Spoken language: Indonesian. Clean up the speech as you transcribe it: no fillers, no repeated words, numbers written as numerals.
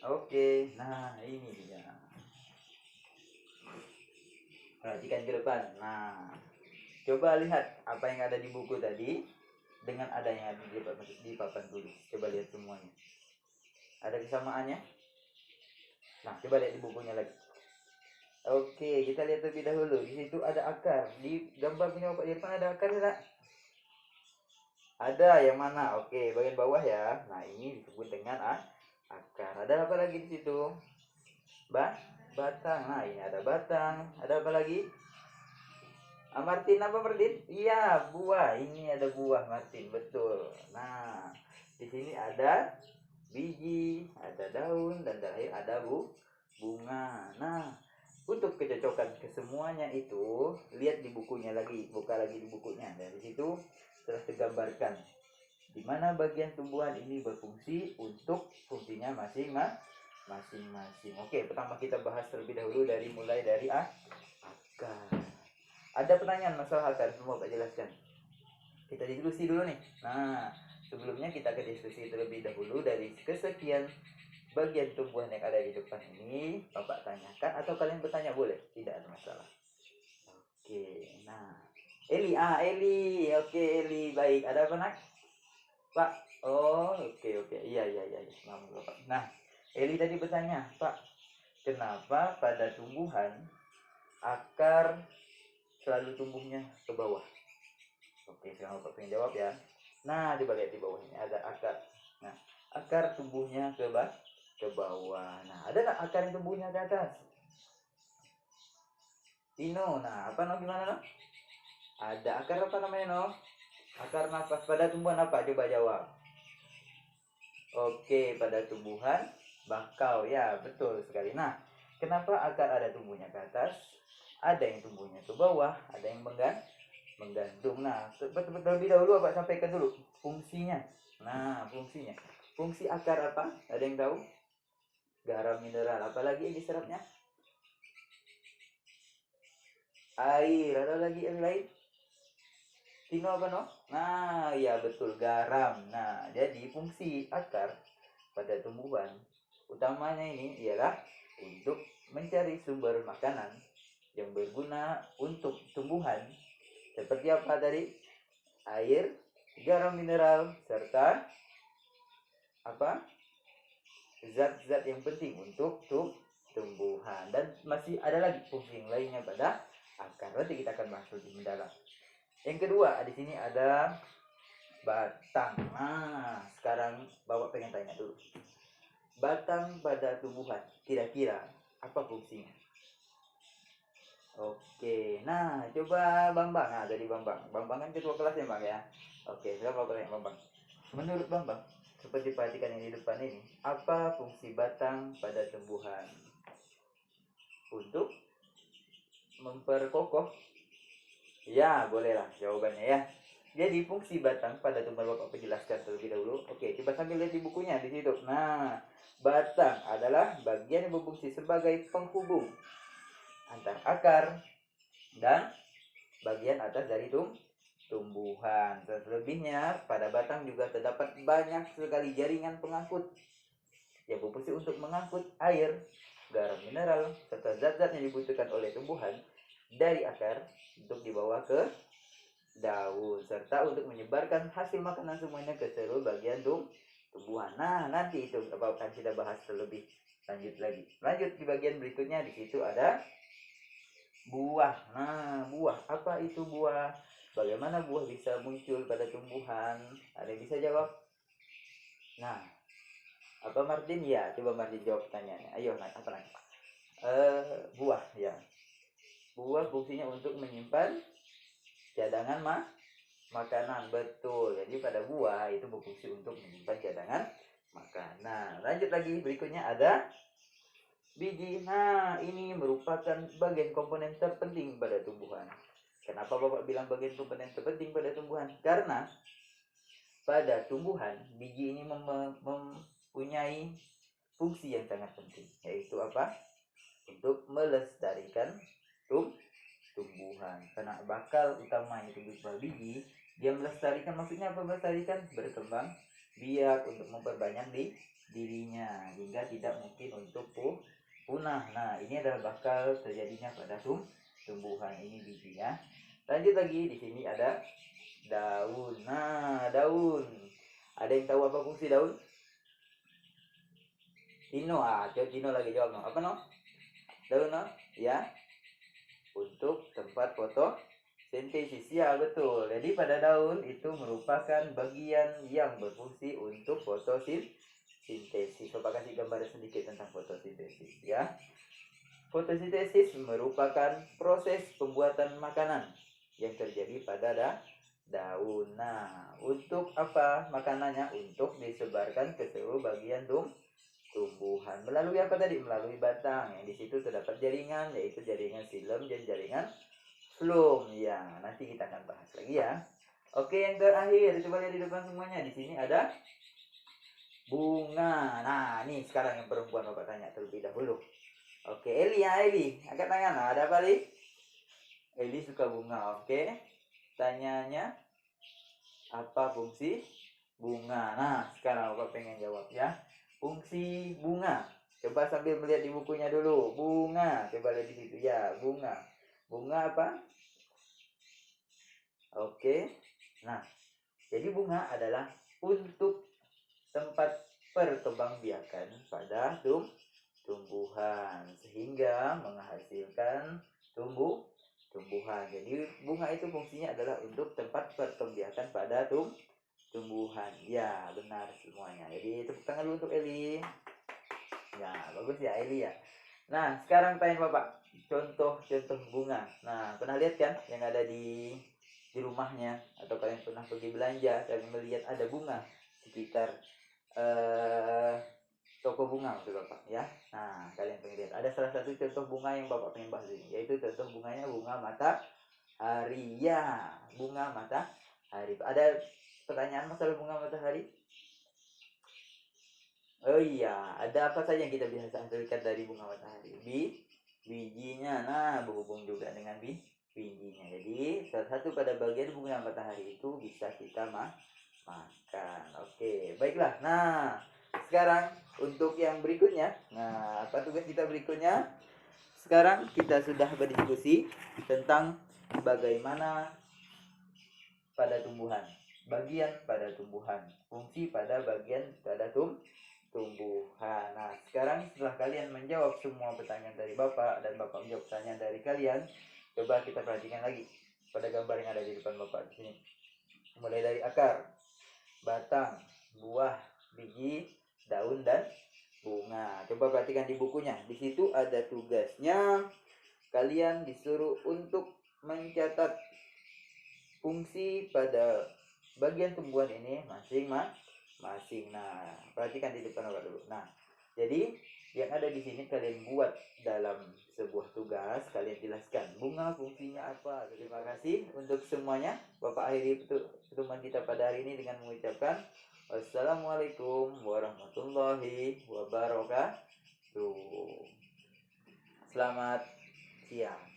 Oke, nah ini dia. Perhatikan ke depan. Nah, coba lihat apa yang ada di buku tadi dengan ada yang ada di papan tulis. Coba lihat semuanya. Ada kesamaannya? Nah, coba lihat di bukunya lagi. Oke, kita lihat lebih dahulu. Di situ ada akar. Di gambar punya Bapak Irfan ada akar tidak? Ada, yang mana? Oke, bagian bawah ya. Nah, ini disebut dengan akar. Ada apa lagi di situ? Batang. Nah, ini ada batang. Ada apa lagi? Martin apa Martin? Iya, buah. Ini ada buah Martin, betul. Nah, di sini ada biji, ada daun, dan terakhir ada bunga. Nah, untuk kecocokan kesemuanya itu, lihat di bukunya lagi, buka lagi di bukunya. Dari situ telah tergambarkan di mana bagian tumbuhan ini berfungsi untuk fungsinya masing-masing. Oke, pertama kita bahas terlebih dahulu mulai dari akar. Ada pertanyaan masalah akar, semua Pak jelaskan. Kita diskusi dulu nih. Nah, sebelumnya kita ke diskusi terlebih dahulu dari kesekian bagian tumbuhan yang ada di depan ini. Bapak tanyakan atau kalian bertanya boleh, tidak ada masalah. Oke, nah Eli, oke Eli, baik. Ada apa nak? Pak, oh oke, iya, maaf Bapak. Nah, Eli tadi bertanya, Pak, kenapa pada tumbuhan akar selalu tumbuhnya ke bawah? Oke, sekarang Bapak pengen jawab ya. Nah, coba lihat di bawah ini ada akar. Nah, akar tumbuhnya ke bawah. Nah, ada nggak akar yang tumbuhnya ke atas? Tino, nah apa no gimana no? Ada akar apa namanya no? Akar nafas pada tumbuhan apa? Coba jawab. Oke, pada tumbuhan bakau ya, betul sekali. Nah, kenapa akar ada tumbuhnya ke atas? Ada yang tumbuhnya ke bawah, ada yang menggantung. Nah, terlebih dahulu Bapak sampaikan dulu fungsinya. Nah, fungsinya. Fungsi akar apa? Ada yang tahu? Garam mineral. Apalagi yang diserapnya? Air. Ada lagi yang lain? Tino apa no? Nah, ya betul, garam. Nah, jadi fungsi akar pada tumbuhan utamanya ini ialah untuk mencari sumber makanan yang berguna untuk tumbuhan seperti apa tadi? Air, garam mineral, serta apa? Zat-zat yang penting untuk tumbuhan. Dan masih ada lagi fungsi yang lainnya pada akar. Nanti kita akan bahas lebih mendalam. Yang kedua, di sini ada batang. Nah, sekarang Bapak pengen tanya dulu. Batang pada tumbuhan, kira-kira apa fungsinya? Oke, nah coba Bambang. Nah, jadi Bambang kan ketua kelas ya Bang ya. Oke, sekarang Bapak tanya Bambang. Menurut Bambang, seperti perhatikan yang di depan ini, apa fungsi batang pada tumbuhan? Untuk memperkokoh. Ya, bolehlah jawabannya ya. Jadi fungsi batang pada tumbuhan Bapak penjelaskan terlebih dahulu. Oke, coba sambil lihat di bukunya di situ. Nah, batang adalah bagian yang berfungsi sebagai penghubung antar akar dan bagian atas dari tumbuhan. Selebihnya pada batang juga terdapat banyak sekali jaringan pengangkut yang berfungsi untuk mengangkut air, garam mineral, serta zat-zat yang dibutuhkan oleh tumbuhan dari akar untuk dibawa ke daun, serta untuk menyebarkan hasil makanan semuanya ke seluruh bagian tumbuhan. Nah, nanti itu akan kita bahas terlebih lanjut lagi. Lanjut di bagian berikutnya, di situ ada buah. Nah, buah. Apa itu buah? Bagaimana buah bisa muncul pada tumbuhan? Ada yang bisa jawab? Nah, apa Martin? Ya, coba Martin jawab pertanyaannya. Ayo, apa lagi? Buah ya. Buah fungsinya untuk menyimpan cadangan makanan, betul. Jadi pada buah itu berfungsi untuk menyimpan cadangan makanan. Lanjut lagi, berikutnya ada biji. Nah, ini merupakan bagian komponen terpenting pada tumbuhan. Kenapa Bapak bilang bagian komponen terpenting pada tumbuhan? Karena pada tumbuhan biji ini mempunyai fungsi yang sangat penting, yaitu apa? Untuk melestarikan tumbuhan. Karena bakal utamanya tumbuh biji, dia melestarikan, maksudnya apa melestarikan? Berkembang biak untuk memperbanyak dirinya hingga tidak mungkin untuk punah. Nah, ini adalah bakal terjadinya pada tumbuhan. Ini bijinya. Lanjut lagi, di sini ada daun. Nah, daun. Ada yang tahu apa fungsi daun? Tino, coba Tino lagi jawab, no. Apa, no? Daun, no? Ya, untuk tempat fotosintesis. Ya, betul. Jadi pada daun itu merupakan bagian yang berfungsi untuk fotosintesis. Coba kasih gambar sedikit tentang fotosintesis, ya. Fotosintesis merupakan proses pembuatan makanan yang terjadi pada daun. Nah, untuk apa makanannya? Untuk disebarkan ke seluruh bagian tumbuhan. Melalui apa tadi? Melalui batang. Yang di situ terdapat jaringan, yaitu jaringan xilem dan jaringan flum. Ya, nanti kita akan bahas lagi ya. Oke, yang terakhir, coba lihat di depan semuanya. Di sini ada bunga. Nah, ini sekarang yang perempuan Bapak tanya terlebih dahulu. Oke, Eli ya, Eli. Angkat tangan. Nah, ada apa, Eli? Eli suka bunga. Oke. Tanyanya, apa fungsi bunga? Nah, sekarang Bapak pengen jawab ya. Fungsi bunga. Coba sambil melihat di bukunya dulu. Bunga. Coba lihat di situ ya, bunga. Bunga apa? Oke. Nah, jadi bunga adalah untuk tempat perkembangbiakan pada tumbuhan sehingga menghasilkan tumbuhan. Jadi bunga itu fungsinya adalah untuk tempat perkembangbiakan pada tumbuhan. Ya, benar semuanya. Jadi tepuk tangan dulu untuk Eli. Ya, bagus ya Eli ya. Nah, sekarang tanya Bapak, contoh bunga. Nah, pernah lihat kan yang ada di rumahnya, atau kalian pernah pergi belanja dan melihat ada bunga sekitar toko bunga maksud Bapak ya. Nah, kalian pengen lihat. Ada salah satu contoh bunga yang Bapak pengen bahas ini, yaitu contoh bunganya bunga matahari. Ya, bunga matahari. Ada pertanyaan masalah bunga matahari? Oh iya, ada apa saja yang kita bisa hasilkan dari bunga matahari? Bijinya. Nah, berhubung juga dengan bijinya. Jadi, salah satu pada bagian bunga matahari itu bisa kita makan. Oke, baiklah. Nah, sekarang untuk yang berikutnya. Nah, apa tugas kita berikutnya? Sekarang kita sudah berdiskusi tentang bagaimana pada tumbuhan, bagian pada tumbuhan, fungsi pada bagian pada tumbuhan. Nah, sekarang setelah kalian menjawab semua pertanyaan dari Bapak dan Bapak menjawab pertanyaan dari kalian, coba kita perhatikan lagi pada gambar yang ada di depan Bapak di sini. Mulai dari akar, batang, buah, biji, daun dan bunga. Coba perhatikan di bukunya. Di situ ada tugasnya. Kalian disuruh untuk mencatat fungsi pada bagian tumbuhan ini masing-masing. Nah, perhatikan di depan Bapak dulu. Nah, jadi yang ada di sini kalian buat dalam sebuah tugas, kalian jelaskan bunga fungsinya apa. Terima kasih untuk semuanya. Bapak akhiri pertemuan kita pada hari ini dengan mengucapkan wassalamualaikum warahmatullahi wabarakatuh. Selamat siang.